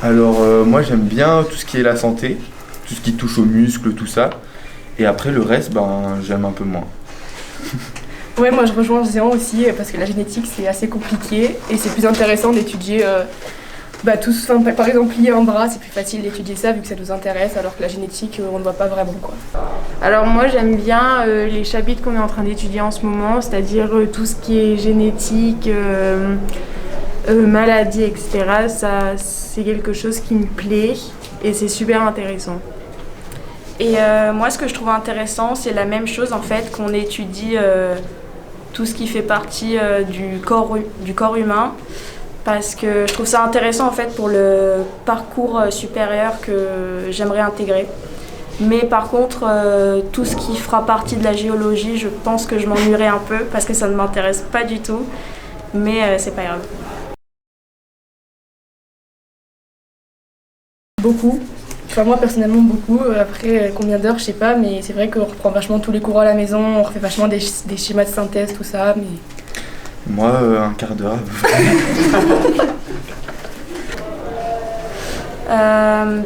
Alors moi j'aime bien tout ce qui est la santé, tout ce qui touche aux muscles, tout ça. Et après le reste, j'aime un peu moins. Ouais, moi je rejoins Géant aussi parce que la génétique c'est assez compliqué et c'est plus intéressant d'étudier par exemple lier un bras, c'est plus facile d'étudier ça vu que ça nous intéresse alors que la génétique on ne voit pas vraiment quoi. Alors moi j'aime bien les chapitres qu'on est en train d'étudier en ce moment, c'est-à-dire tout ce qui est génétique, maladie, etc. Ça c'est quelque chose qui me plaît et c'est super intéressant. Et moi ce que je trouve intéressant c'est la même chose en fait qu'on étudie tout ce qui fait partie du corps humain. Parce que je trouve ça intéressant en fait pour le parcours supérieur que j'aimerais intégrer. Mais par contre, tout ce qui fera partie de la géologie, je pense que je m'ennuierai un peu parce que ça ne m'intéresse pas du tout. Mais c'est pas grave. Beaucoup. Enfin moi personnellement beaucoup. Après combien d'heures je sais pas, mais c'est vrai qu'on reprend vachement tous les cours à la maison, on refait vachement des schémas de synthèse, tout ça. Mais... Moi, un quart d'heure.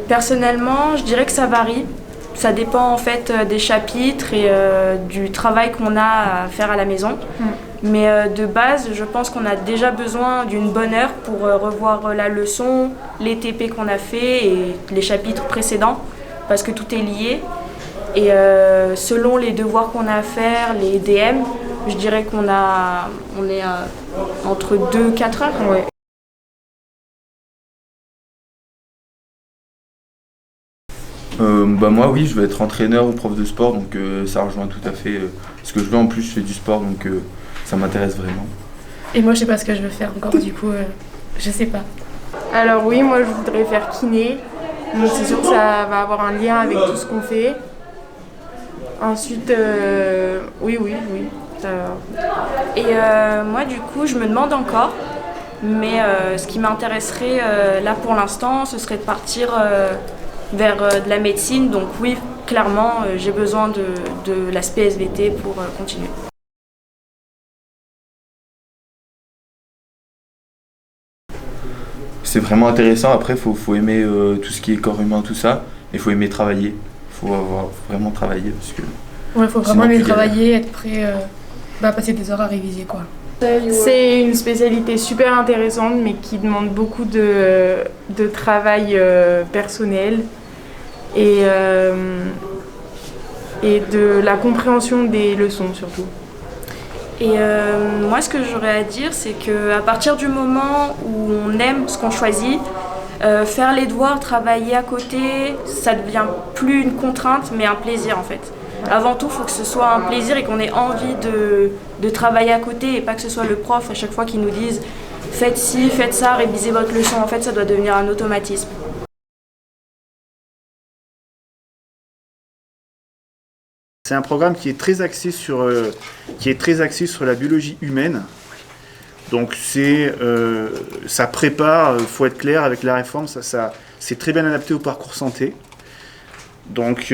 Personnellement, je dirais que ça varie. Ça dépend en fait des chapitres et du travail qu'on a à faire à la maison. Mais de base, je pense qu'on a déjà besoin d'une bonne heure pour revoir la leçon, les TP qu'on a fait et les chapitres précédents, parce que tout est lié. Et selon les devoirs qu'on a à faire, les DM, je dirais qu'on est entre 2 et 4 heures. Ouais. Moi oui, je vais être entraîneur ou prof de sport, donc ça rejoint tout à fait ce que je veux. En plus je fais du sport, donc ça m'intéresse vraiment. Et moi je sais pas ce que je veux faire encore, du coup je sais pas. Alors oui, moi je voudrais faire kiné, donc c'est sûr que ça va avoir un lien avec tout ce qu'on fait. Ensuite, oui. Et moi du coup je me demande encore, mais ce qui m'intéresserait là pour l'instant ce serait de partir vers de la médecine, donc oui clairement j'ai besoin de l'aspect SVT pour continuer. C'est vraiment intéressant, après faut aimer tout ce qui est corps humain, tout ça, et faut aimer travailler, faut vraiment travailler parce que... Ouais, faut vraiment aimer travailler, être prêt, passer des heures à réviser quoi. C'est une spécialité super intéressante mais qui demande beaucoup de travail personnel et de la compréhension des leçons surtout. Et moi ce que j'aurais à dire c'est qu'à partir du moment où on aime ce qu'on choisit, faire les devoirs, travailler à côté, ça devient plus une contrainte mais un plaisir en fait. Avant tout, il faut que ce soit un plaisir et qu'on ait envie de travailler à côté et pas que ce soit le prof à chaque fois qui nous dise « faites ci, faites ça, révisez votre leçon ». En fait, ça doit devenir un automatisme. C'est un programme qui est très axé sur la biologie humaine. Donc ça prépare, il faut être clair avec la réforme, c'est très bien adapté au parcours santé. Donc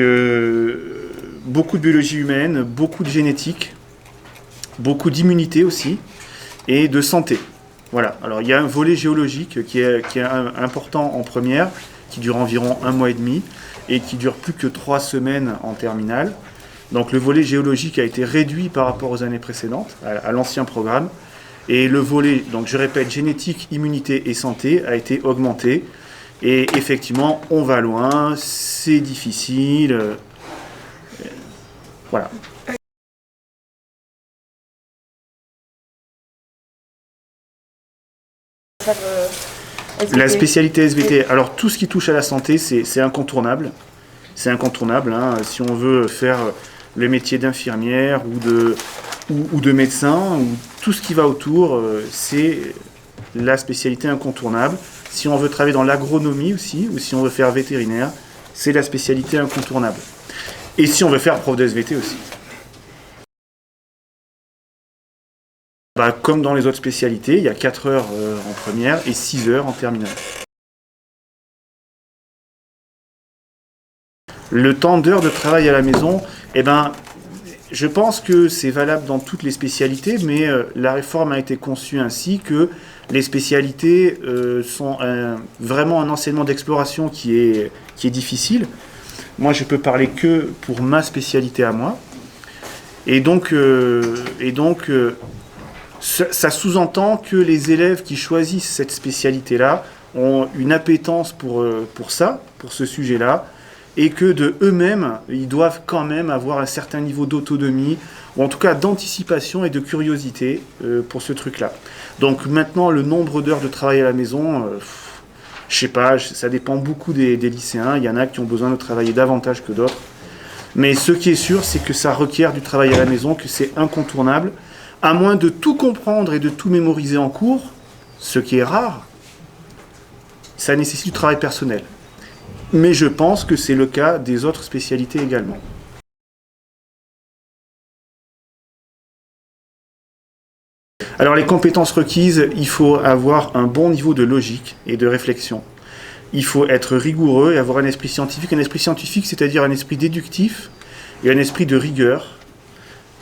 beaucoup de biologie humaine, beaucoup de génétique, beaucoup d'immunité aussi, et de santé. Voilà. Alors il y a un volet géologique qui est important en première, qui dure environ 1 mois et demi, et qui dure plus que 3 semaines en terminale. Donc le volet géologique a été réduit par rapport aux années précédentes, à l'ancien programme. Et le volet, donc je répète, génétique, immunité et santé a été augmenté. Et effectivement, on va loin, c'est difficile. Voilà. La spécialité SVT, alors tout ce qui touche à la santé, c'est incontournable. C'est incontournable, hein, si on veut faire le métier d'infirmière ou de médecin, ou tout ce qui va autour, c'est la spécialité incontournable. Si on veut travailler dans l'agronomie aussi, ou si on veut faire vétérinaire, c'est la spécialité incontournable. Et si on veut faire prof de SVT aussi. Comme dans les autres spécialités, il y a 4 heures en première et 6 heures en terminale. Le temps d'heures de travail à la maison, je pense que c'est valable dans toutes les spécialités, mais la réforme a été conçue ainsi que les spécialités sont vraiment un enseignement d'exploration qui est difficile. Moi, je peux parler que pour ma spécialité à moi. Et donc, ça sous-entend que les élèves qui choisissent cette spécialité-là ont une appétence pour ça, pour ce sujet-là, et que de eux-mêmes, ils doivent quand même avoir un certain niveau d'autonomie, ou en tout cas d'anticipation et de curiosité pour ce truc-là. Donc maintenant, le nombre d'heures de travail à la maison, je sais pas, ça dépend beaucoup des lycéens. Il y en a qui ont besoin de travailler davantage que d'autres. Mais ce qui est sûr, c'est que ça requiert du travail à la maison, que c'est incontournable, à moins de tout comprendre et de tout mémoriser en cours, ce qui est rare. Ça nécessite du travail personnel. Mais je pense que c'est le cas des autres spécialités également. Alors les compétences requises, il faut avoir un bon niveau de logique et de réflexion. Il faut être rigoureux et avoir un esprit scientifique. Un esprit scientifique, c'est-à-dire un esprit déductif et un esprit de rigueur.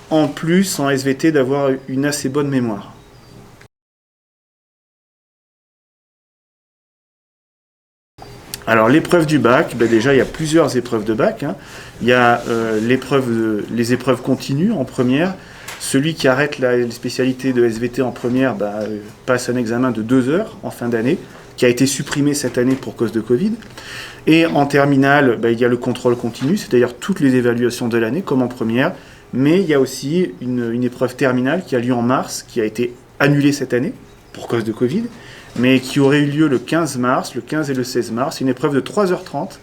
En plus, en SVT, d'avoir une assez bonne mémoire. Alors l'épreuve du bac, déjà il y a plusieurs épreuves de bac. Il y a les épreuves continues en première. Celui qui arrête la spécialité de SVT en première passe un examen de 2 heures en fin d'année, qui a été supprimé cette année pour cause de Covid. Et en terminale, il y a le contrôle continu, c'est-à-dire toutes les évaluations de l'année, comme en première. Mais il y a aussi une épreuve terminale qui a lieu en mars, qui a été annulée cette année pour cause de Covid, mais qui aurait eu lieu le 15 mars, le 15 et le 16 mars, une épreuve de 3h30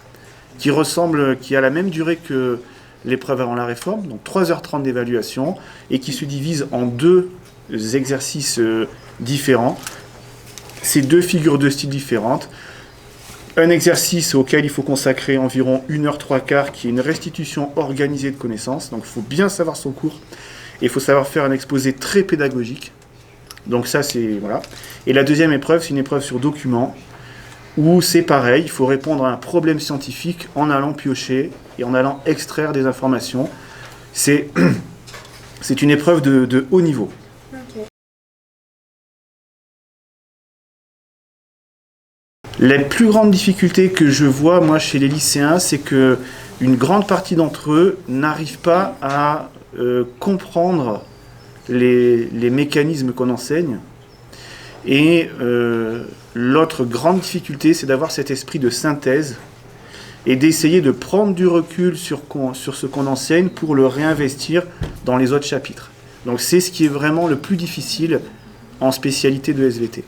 qui a la même durée que l'épreuve avant la réforme, donc 3h30 d'évaluation, et qui se divise en 2 exercices différents. C'est 2 figures de style différentes. Un exercice auquel il faut consacrer environ 1h03, qui est une restitution organisée de connaissances, donc il faut bien savoir son cours, et il faut savoir faire un exposé très pédagogique. Donc ça, c'est... voilà. Et la deuxième épreuve, c'est une épreuve sur document, où c'est pareil, il faut répondre à un problème scientifique en allant piocher et en allant extraire des informations. C'est une épreuve de haut niveau. Ok. La plus grande difficulté que je vois, moi, chez les lycéens, c'est que une grande partie d'entre eux n'arrivent pas à comprendre les mécanismes qu'on enseigne. Et l'autre grande difficulté, c'est d'avoir cet esprit de synthèse et d'essayer de prendre du recul sur ce qu'on enseigne pour le réinvestir dans les autres chapitres. Donc c'est ce qui est vraiment le plus difficile en spécialité de SVT.